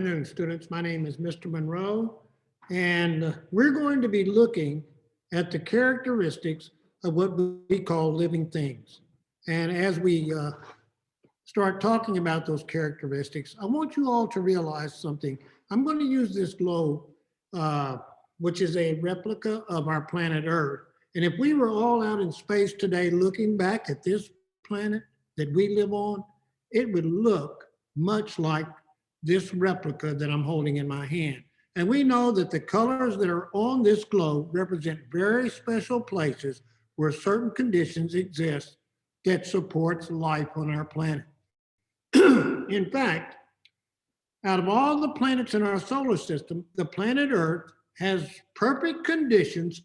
Afternoon, students. My name is Mr. Monroe, and we're going to be looking at the characteristics of what we call living things. And as we start talking about those characteristics, I want you all to realize something. I'm going to use this globe, which is a replica of our planet Earth. And if we were all out in space today looking back at this planet that we live on, it would look much like this replica that I'm holding in my hand. And we know that the colors that are on this globe represent very special places where certain conditions exist that supports life on our planet. In fact, out of all the planets in our solar system, the planet Earth has perfect conditions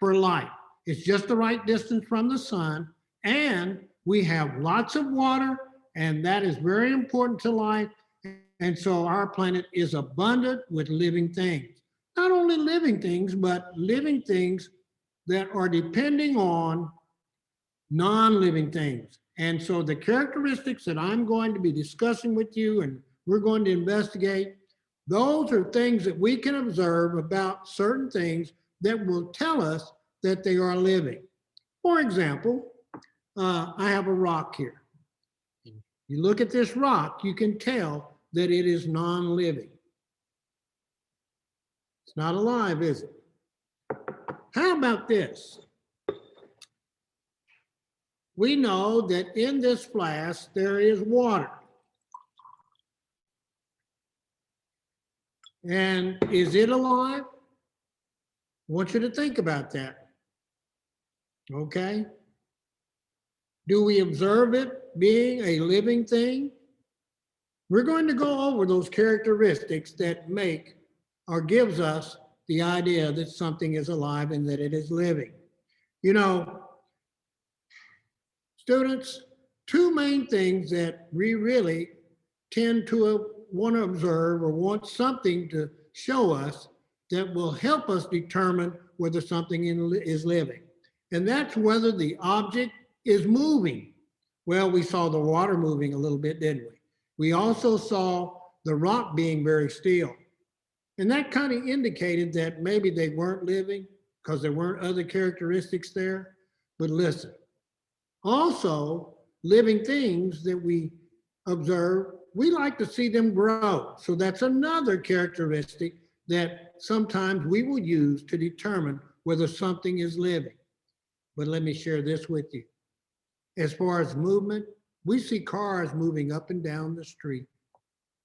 for life. It's just the right distance from the sun, and we have lots of water, and that is very important to life. And so our planet is abundant with living things. Not only living things, but living things that are depending on non-living things. And so the characteristics that I'm going to be discussing with you and we're going to investigate, those are things that we can observe about certain things that will tell us that they are living. For example, I have a rock here. You look at this rock, you can tell that it is non-living. It's not alive, is it? How about this? We know that in this flask there is water. And is it alive? I want you to think about that. Okay? Do we observe it being a living thing? We're going to go over those characteristics that make or gives us the idea that something is alive and that it is living. You know, students, two main things that we really tend to want to observe or want something to show us that will help us determine whether something is living. And that's whether the object is moving. Well, we saw the water moving a little bit, didn't we? We also saw the rock being very still. And that kind of indicated that maybe they weren't living because there weren't other characteristics there. But listen, also living things that we observe, we like to see them grow. So that's another characteristic that sometimes we will use to determine whether something is living. But let me share this with you. As far as movement, we see cars moving up and down the street.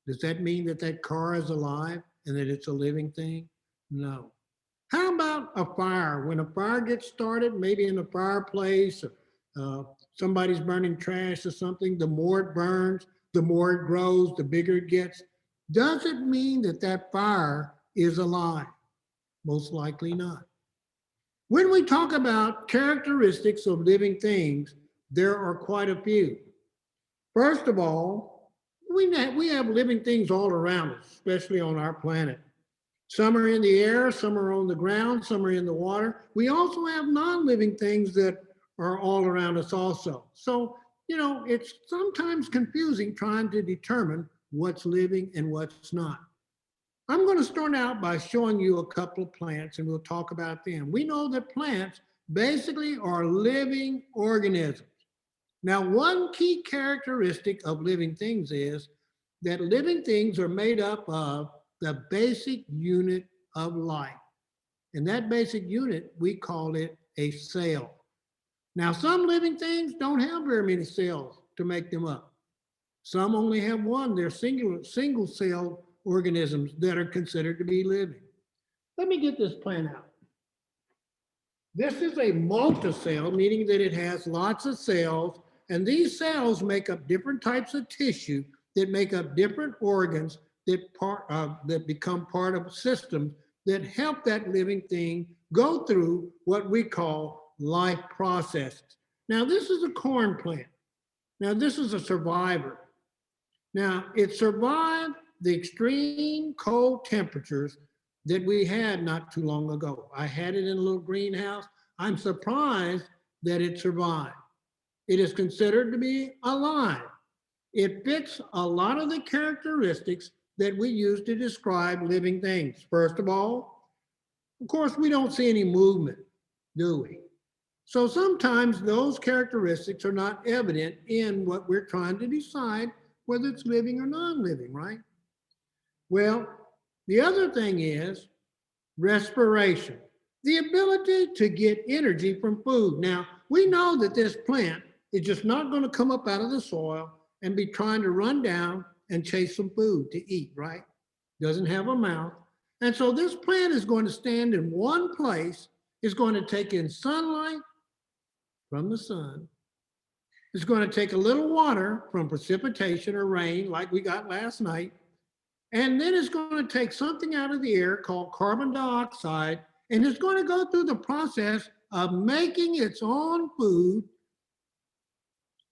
Does that mean that that car is alive and that it's a living thing? No. How about a fire? When a fire gets started, maybe in a fireplace, or somebody's burning trash or something, the more it burns, the more it grows, the bigger it gets. Does it mean that that fire is alive? Most likely not. When we talk about characteristics of living things, there are quite a few. First of all, we have living things all around us, especially on our planet. Some are in the air, some are on the ground, some are in the water. We also have non-living things that are all around us also. So, you know, it's sometimes confusing trying to determine what's living and what's not. I'm going to start out by showing you a couple of plants and we'll talk about them. We know that plants basically are living organisms. Now, one key characteristic of living things is that living things are made up of the basic unit of life. And that basic unit, we call it a cell. Now, some living things don't have very many cells to make them up. Some only have one. They're single cell organisms that are considered to be living. Let me get this plant out. This is a multicell, meaning that it has lots of cells, and these cells make up different types of tissue that make up different organs that become part of systems that help that living thing go through what we call life processes. Now, this is a corn plant. Now, this is a survivor. Now, it survived the extreme cold temperatures that we had not too long ago. I had it in a little greenhouse. I'm surprised that it survived. It is considered to be alive. It fits a lot of the characteristics that we use to describe living things. First of all, of course, we don't see any movement, do we? So sometimes those characteristics are not evident in what we're trying to decide whether it's living or non-living, right? Well, the other thing is respiration, the ability to get energy from food. Now, we know that this plant is just not going to come up out of the soil and be trying to run down and chase some food to eat, right? Doesn't have a mouth. And so this plant is going to stand in one place, is going to take in sunlight from the sun. It's going to take a little water from precipitation or rain like we got last night. And then it's going to take something out of the air called carbon dioxide, and it's going to go through the process of making its own food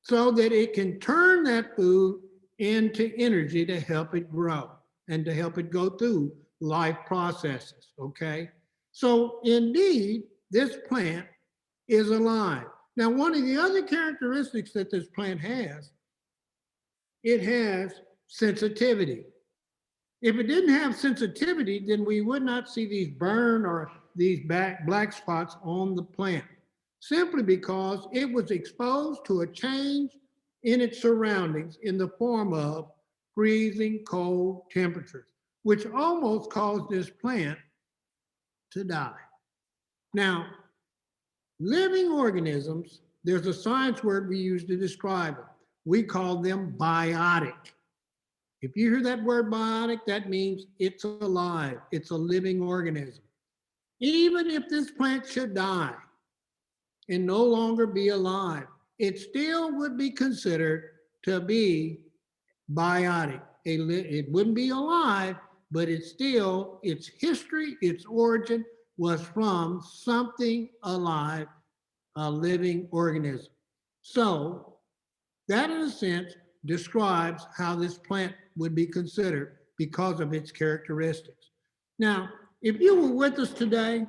so that it can turn that food into energy to help it grow and to help it go through life processes, okay? So indeed, this plant is alive. Now, one of the other characteristics that this plant has, it has sensitivity. If it didn't have sensitivity, then we would not see these burn or these black spots on the plant, simply because it was exposed to a change in its surroundings in the form of freezing cold temperatures, which almost caused this plant to die. Now, living organisms, there's a science word we use to describe them. We call them biotic. If you hear that word biotic, that means it's alive. It's a living organism. Even if this plant should die and no longer be alive, it still would be considered to be biotic. It wouldn't be alive, but it's still, its history, its origin was from something alive, a living organism. So that, in a sense, describes how this plant would be considered because of its characteristics. Now, if you were with us today,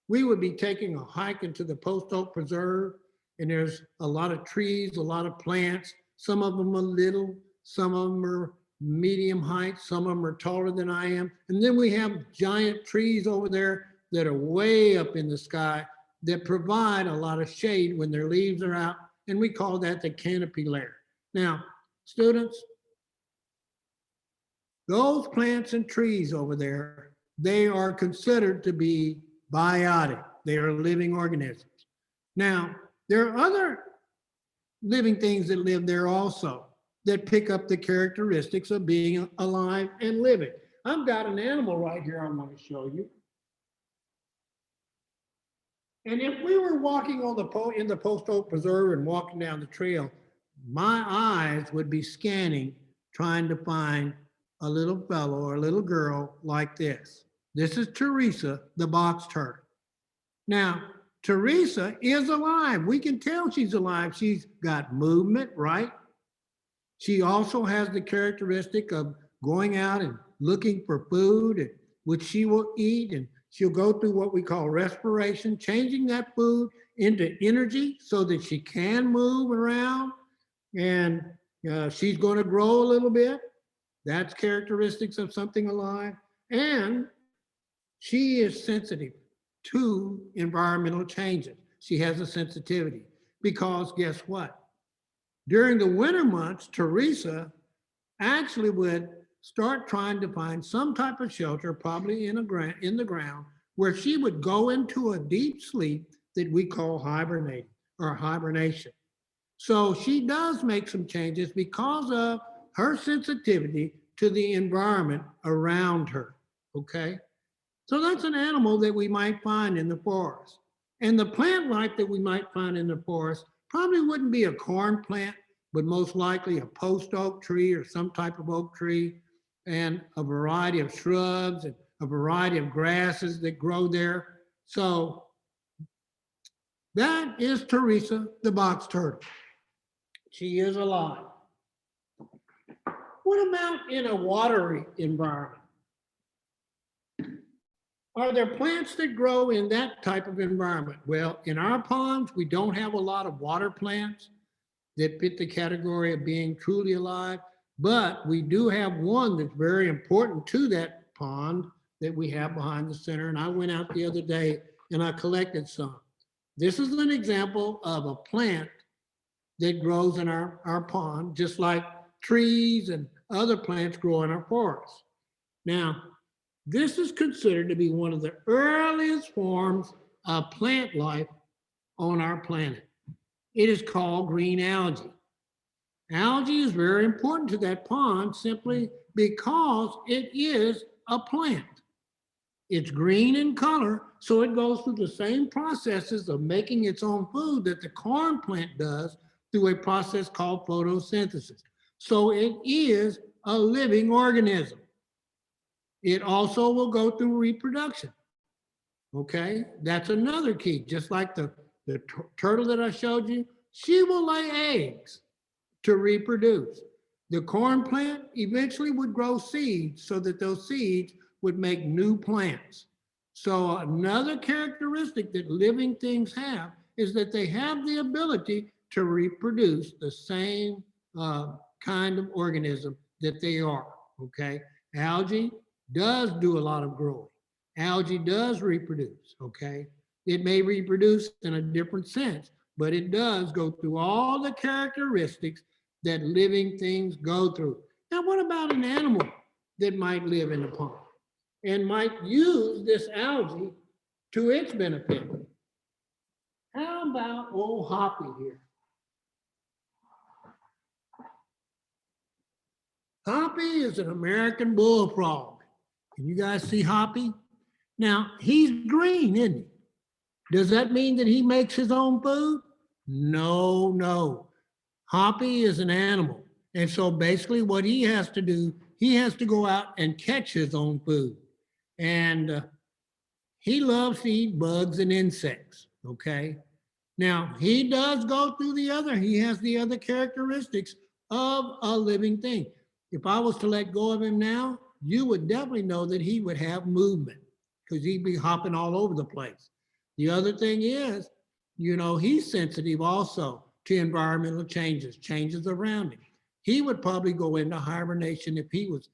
we would be taking a hike into the Post Oak Preserve, and there's a lot of trees, a lot of plants. Some of them are little, some of them are medium height, some of them are taller than I am. And then we have giant trees over there that are way up in the sky that provide a lot of shade when their leaves are out, and we call that the canopy layer. Now, students, those plants and trees over there, they are considered to be biotic. They are living organisms. Now, there are other living things that live there also that pick up the characteristics of being alive and living. I've got an animal right here I want to show you. And if we were walking on in the Post Oak Preserve and walking down the trail, my eyes would be scanning, trying to find a little fellow or a little girl like this. This is Teresa, the box turtle. Now, Teresa is alive. We can tell she's alive. She's got movement, right? She also has the characteristic of going out and looking for food, which she will eat, and she'll go through what we call respiration, changing that food into energy so that she can move around, and she's going to grow a little bit. That's characteristics of something alive. And she is sensitive to environmental changes. She has a sensitivity because guess what? During the winter months, Teresa actually would start trying to find some type of shelter, probably in the ground, where she would go into a deep sleep that we call hibernating or hibernation. So she does make some changes because of her sensitivity to the environment around her, okay? So that's an animal that we might find in the forest. And the plant life that we might find in the forest probably wouldn't be a corn plant, but most likely a post oak tree or some type of oak tree, and a variety of shrubs and a variety of grasses that grow there. So that is Teresa, the box turtle. She is alive. What about in a watery environment? Are there plants that grow in that type of environment? Well, in our ponds, we don't have a lot of water plants that fit the category of being truly alive, But we do have one that's very important to that pond that we have behind the center. And I went out the other day and I collected some. This is an example of a plant that grows in our pond, just like trees and other plants grow in our forests. Now, this is considered to be one of the earliest forms of plant life on our planet. It is called green algae. Algae is very important to that pond simply because it is a plant. It's green in color, so it goes through the same processes of making its own food that the corn plant does through a process called photosynthesis. So it is a living organism. It also will go through reproduction. Okay, that's another key. Just like the turtle that I showed you, she will lay eggs to reproduce. The corn plant eventually would grow seeds so that those seeds would make new plants. So another characteristic that living things have is that they have the ability to reproduce the same kind of organism that they are, okay? Algae does do a lot of growing. Algae does reproduce, okay? It may reproduce in a different sense, but it does go through all the characteristics that living things go through. Now, what about an animal that might live in a pond and might use this algae to its benefit? How about old Hoppy here? Hoppy is an American bullfrog. Can you guys see Hoppy? Now, he's green, isn't he? Does that mean that he makes his own food? No, no. Hoppy is an animal. And so basically what he has to do, he has to go out and catch his own food. And he loves to eat bugs and insects, okay? Now, he does go through he has the other characteristics of a living thing. If I was to let go of him now, you would definitely know that he would have movement because he'd be hopping all over the place. The other thing is, he's sensitive also to environmental changes around him. He would probably go into hibernation if he was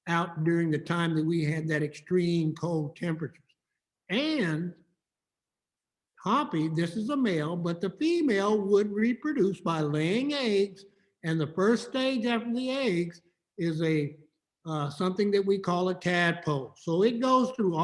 out during the time that we had that extreme cold temperatures. And Hoppy, this is a male, but the female would reproduce by laying eggs. And the first stage after the eggs is something that we call a tadpole. So it goes through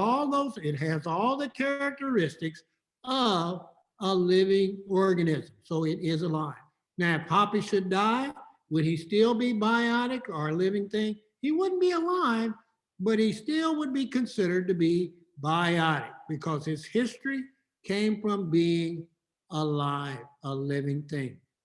it has all the characteristics of a living organism. So it is alive. Now, if Hoppy should die, would he still be biotic or a living thing? He wouldn't be alive, but he still would be considered to be biotic because his history came from being alive, a living thing.